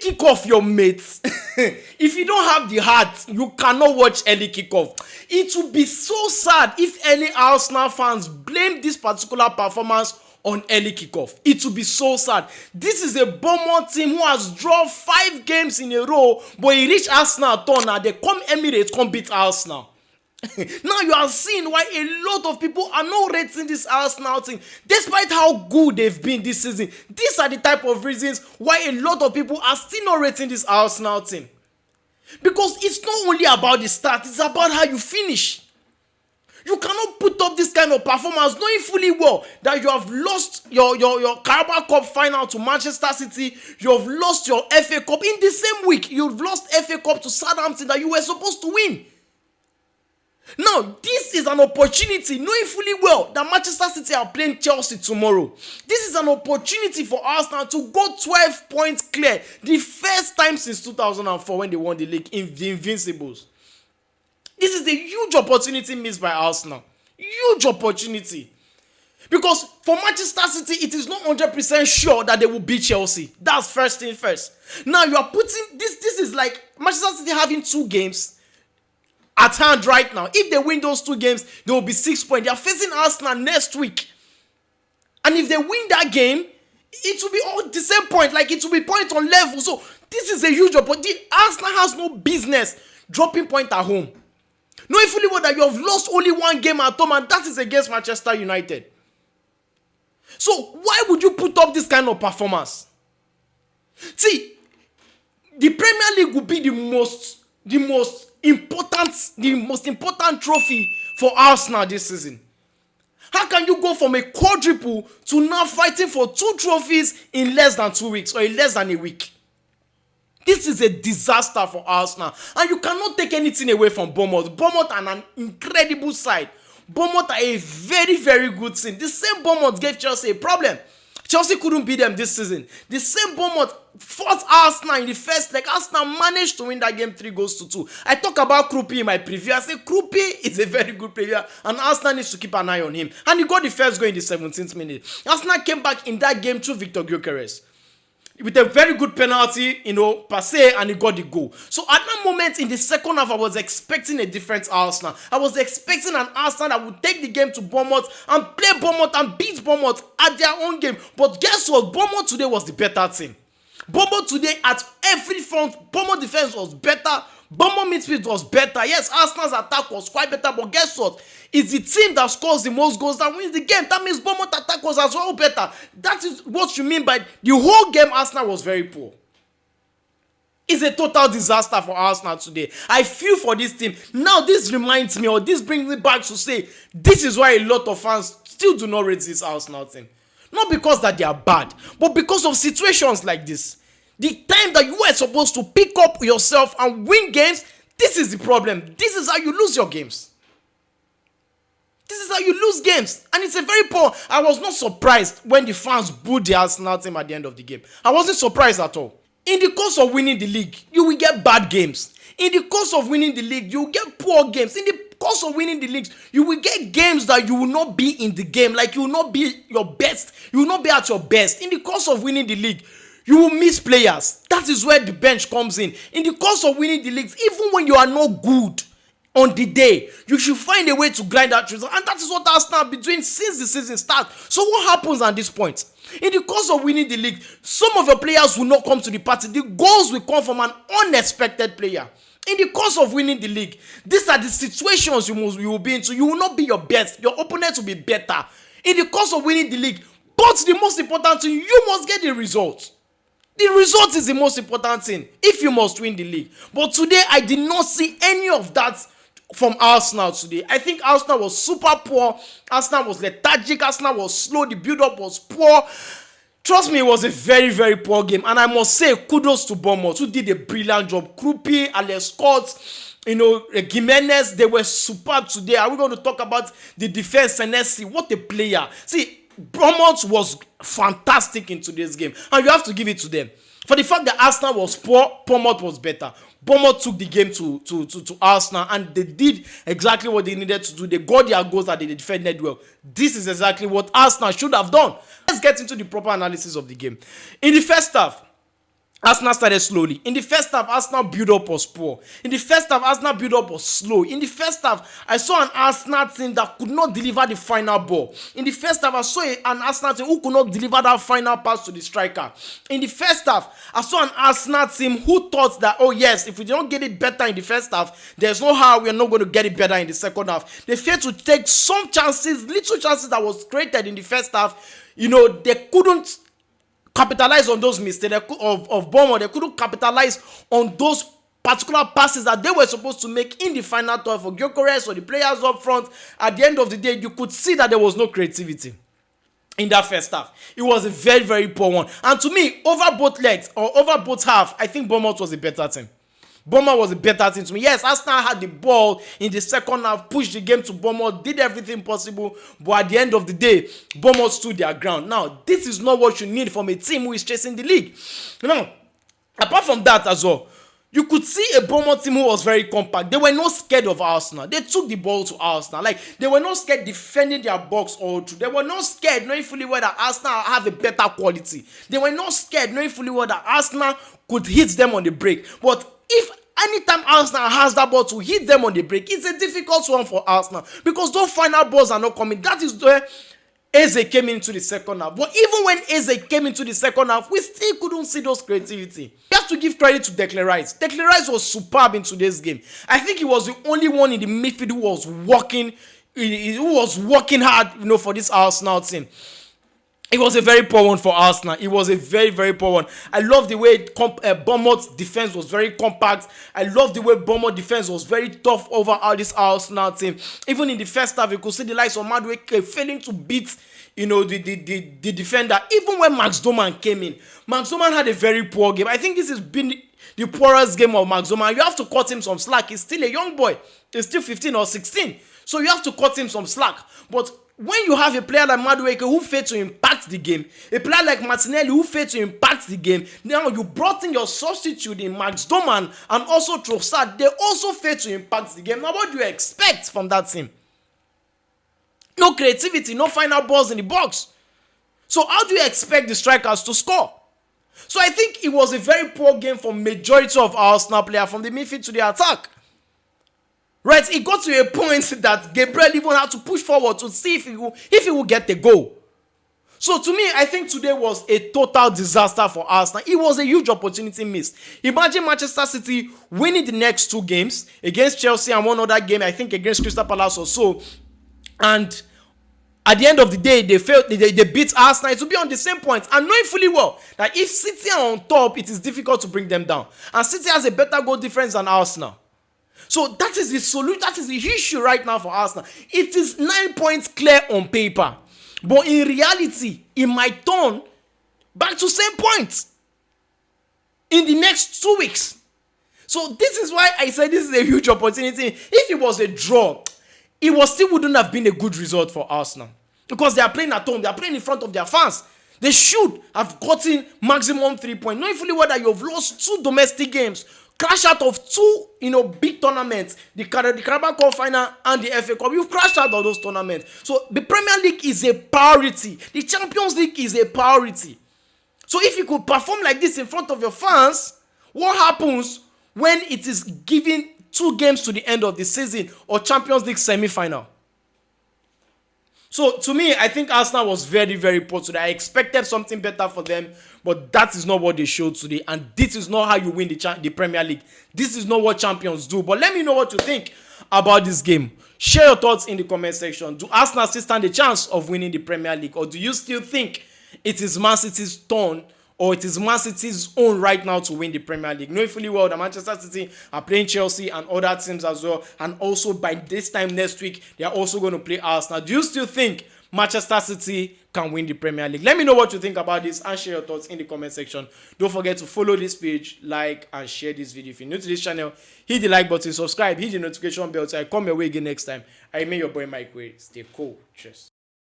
kickoff, your mates. If you don't have the heart, you cannot watch early kickoff. It would be so sad if any Arsenal fans blame this particular performance on early kickoff. It would be so sad. This is a Bournemouth team who has drawn 5 games in a row, but he reached Arsenal turn. Now they come Emirates, come beat Arsenal. Now you are seeing why a lot of people are not rating this Arsenal team, despite how good they've been this season. These are the type of reasons why a lot of people are still not rating this Arsenal team. Because it's not only about the start, it's about how you finish. You cannot put up this kind of performance knowing fully well that you have lost your Carabao Cup final to Manchester City. You have lost your FA Cup in the same week. You've lost FA Cup to Southampton that you were supposed to win. Now, this is an opportunity, knowing fully well that Manchester City are playing Chelsea tomorrow. This is an opportunity for Arsenal to go 12 points clear. The first time since 2004 when they won the league in the Invincibles. This is a huge opportunity missed by Arsenal. Huge opportunity. Because for Manchester City, it is not 100% sure that they will beat Chelsea. That's first thing first. Now, you are putting, this is like Manchester City having 2 games at hand right now. If they win those 2 games, they will be 6 points. They are facing Arsenal next week. And if they win that game, it will be all the same point. Like it will be point on level. So this is a huge opportunity. Arsenal has no business dropping point at home. Knowing fully well that you have lost only 1 game at home, and that is against Manchester United. So why would you put up this kind of performance? See, the Premier League will be the most important trophy for Arsenal this season. How can you go from a quadruple to now fighting for 2 trophies in less than 2 weeks or in less than a week? This is a disaster for Arsenal. And you cannot take anything away from Bournemouth. Bournemouth are an incredible side. Bournemouth are a very, very good team. The same Bournemouth gave Chelsea a problem. Chelsea couldn't beat them this season. The same Bournemouth forced Arsenal in the first leg. Arsenal managed to win that game 3-2. I talk about Krupi in my preview. I say Krupi is a very good player and Arsenal needs to keep an eye on him. And he got the first goal in the 17th minute. Arsenal came back in that game through Victor Gyökeres with a very good penalty, per se, and he got the goal. So at that moment in the second half, I was expecting a different Arsenal. I was expecting an Arsenal that would take the game to Bournemouth and play Bournemouth and beat Bournemouth at their own game. But guess what? Bournemouth today was the better team. Bournemouth today at every front, Bournemouth defense was better. Bournemouth midfield was better. Yes, Arsenal's attack was quite better, but guess what? It's the team that scores the most goals that wins the game. That means Bournemouth attack was as well better. That is what you mean by the whole game. Arsenal was very poor. It's a total disaster for Arsenal today. I feel for this team. Now this reminds me, or this brings me back to say, this is why a lot of fans still do not rate this Arsenal team. Not because that they are bad, but because of situations like this. The time that you were supposed to pick up yourself and win games, this is the problem. This is how you lose your games. This is how you lose games. And it's a very poor. I was not surprised when the fans booed the Arsenal team at the end of the game. I wasn't surprised at all. In the course of winning the league, you will get bad games. In the course of winning the league, you will get poor games. In the course of winning the leagues, you will get games that you will not be in the game. Like you will not be your best. You will not be at your best. In the course of winning the league, you will miss players. That is where the bench comes in. In the course of winning the leagues, even when you are not good on the day, you should find a way to grind that result. And that is what Arsenal have been doing since the season started. So what happens at this point? In the course of winning the league, some of your players will not come to the party. The goals will come from an unexpected player. In the course of winning the league, these are the situations you will be into. You will not be your best. Your opponents will be better. In the course of winning the league, but the most important thing, you must get the result. The result is the most important thing if you must win the league. But today, I did not see any of that from Arsenal today. I think Arsenal was super poor. Arsenal was lethargic. Arsenal was slow. The build-up was poor. Trust me, it was a very, very poor game. And I must say, kudos to Bournemouth, who did a brilliant job. Krupi, Alex Scott, Gimenez, they were superb today. Are we going to talk about the defense? Senesi, what a player. See, Bournemouth was fantastic in today's game. And you have to give it to them. For the fact that Arsenal was poor, Bournemouth was better. Bournemouth took the game to Arsenal and they did exactly what they needed to do. They got their goals and they defended well. This is exactly what Arsenal should have done. Let's get into the proper analysis of the game. In the first half, Arsenal started slowly. In the first half, Arsenal build-up was poor. In the first half, Arsenal build-up was slow. In the first half, I saw an Arsenal team that could not deliver the final ball. In the first half, I saw an Arsenal team who could not deliver that final pass to the striker. In the first half, I saw an Arsenal team who thought that, oh yes, if we don't get it better in the first half, there's no how we are not going to get it better in the second half. They failed to take some chances, little chances that was created in the first half. They couldn't capitalize on those mistakes of Bournemouth. They couldn't capitalize on those particular passes that they were supposed to make in the final third for Gyökeres or the players up front. At the end of the day, you could see that there was no creativity in that first half. It was a very, very poor one. And to me, over both legs or over both half, I think Bournemouth was a better team. Bournemouth was a better team to me. Yes, Arsenal had the ball in the second half, pushed the game to Bournemouth, did everything possible, but at the end of the day, Bournemouth stood their ground. Now, this is not what you need from a team who is chasing the league. Apart from that as well, you could see a Bournemouth team who was very compact. They were not scared of Arsenal. They took the ball to Arsenal. They were not scared defending their box all through. They were not scared knowing fully well that Arsenal have a better quality. They were not scared knowing fully well that Arsenal could hit them on the break. But if anytime Arsenal has that ball to hit them on the break, it's a difficult one for Arsenal because those final balls are not coming. That is where Eze came into the second half. But even when Eze came into the second half, we still couldn't see those creativity. You have to give credit to Declan Rice. Declan Rice was superb in today's game. I think he was the only one in the midfield who was working hard, for this Arsenal team. It was a very poor one for Arsenal. It was a very, very poor one. I love the way Bournemouth's defense was very compact. I love the way Bournemouth defense was very tough over all this Arsenal team. Even in the first half, you could see the likes of Madueke failing to beat the defender. Even when Max Doman came in, Max Doman had a very poor game. I think this has been the poorest game of Max Doman. You have to cut him some slack. He's still a young boy. He's still 15 or 16. So you have to cut him some slack. But when you have a player like Madueke who failed to impact the game, a player like Martinelli who failed to impact the game, now you brought in your substitute in Max Doman and also Trossard, they also failed to impact the game. Now what do you expect from that team? No creativity, no final balls in the box. So how do you expect the strikers to score? So I think it was a very poor game for majority of Arsenal players from the midfield to the attack. Right, it got to a point that Gabriel even had to push forward to see if he will get the goal. So to me, I think today was a total disaster for Arsenal. It was a huge opportunity missed. Imagine Manchester City winning the next two games against Chelsea and one other game, I think against Crystal Palace or so. And at the end of the day, they beat Arsenal. It will be on the same point. And knowing fully well that if City are on top, it is difficult to bring them down. And City has a better goal difference than Arsenal. So that is the solution. That is the issue right now for Arsenal. It is 9 points clear on paper, but in reality, it might turn back to same points in the next 2 weeks. So this is why I said this is a huge opportunity. If it was a draw, it still wouldn't have been a good result for Arsenal because they are playing at home. They are playing in front of their fans. They should have gotten maximum 3 points. Knowing fully well that you have lost 2 domestic games. Crash out of 2, big tournaments, the Carabao Cup final and the FA Cup. You've crashed out of those tournaments. So the Premier League is a priority. The Champions League is a priority. So if you could perform like this in front of your fans, what happens when it is given 2 games to the end of the season or Champions League semi-final? So to me, I think Arsenal was very, very poor today. I expected something better for them, but that is not what they showed today. And this is not how you win the Premier League. This is not what champions do. But let me know what you think about this game. Share your thoughts in the comment section. Do Arsenal still stand a chance of winning the Premier League? Or do you still think it is Man City's turn or it is Man City's own right now to win the Premier League? Knowing fully well that Manchester City are playing Chelsea and other teams as well. And also by this time next week, they are also going to play Arsenal. Do you still think Manchester City can win the Premier League? Let me know what you think about this and share your thoughts in the comment section. Don't forget to follow this page, like and share this video. If you're new to this channel, hit the like button, subscribe, hit the notification bell so I come your way again next time. I remain your boy Mike Way. Stay cool. Cheers.